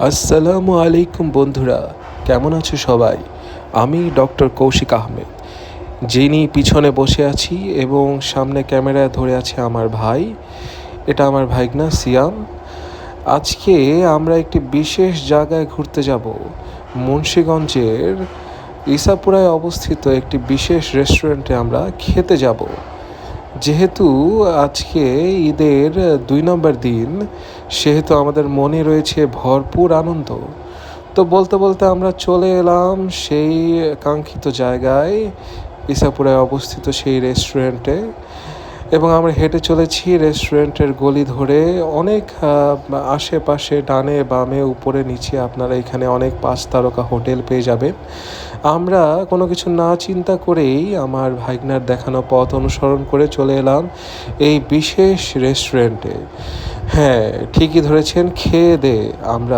আসসালামু আলাইকুম বন্ধুরা, কেমন আছো সবাই? আমি ডক্টর কৌশিক আহমেদ, যিনি পিছনে বসে আছি এবং সামনে ক্যামেরা ধরে আছে আমার ভাই। এটা আমার ভাইগনা সিয়াম। আজকে আমরা একটি বিশেষ জায়গায় ঘুরতে যাব। মুন্সিগঞ্জের ইসাপুরায় অবস্থিত একটি বিশেষ রেস্টুরেন্টে আমরা খেতে যাব। যেহেতু আজকে ঈদের 2 নম্বর দিন, সেহেতু আমাদের মনে রয়েছে ভরপুর আনন্দ। তো বলতে বলতে আমরা চলে এলাম সেই কাঙ্ক্ষিত জায়গায়, ইসাপুরায় অবস্থিত সেই রেস্টুরেন্টে। এবং আমরা হেঁটে চলেছি রেস্টুরেন্টের গলি ধরে। অনেক আশেপাশে ডানে বামে উপরে নিচে আপনারা এখানে অনেক 5 তারকা হোটেল পেয়ে যাবেন। আমরা কোনো কিছু না চিন্তা করেই আমার ভাইগনার দেখানো পথ অনুসরণ করে চলে এলাম এই বিশেষ রেস্টুরেন্টে। হ্যাঁ, ঠিকই ধরেছেন, খেয়ে দেয়ে আমরা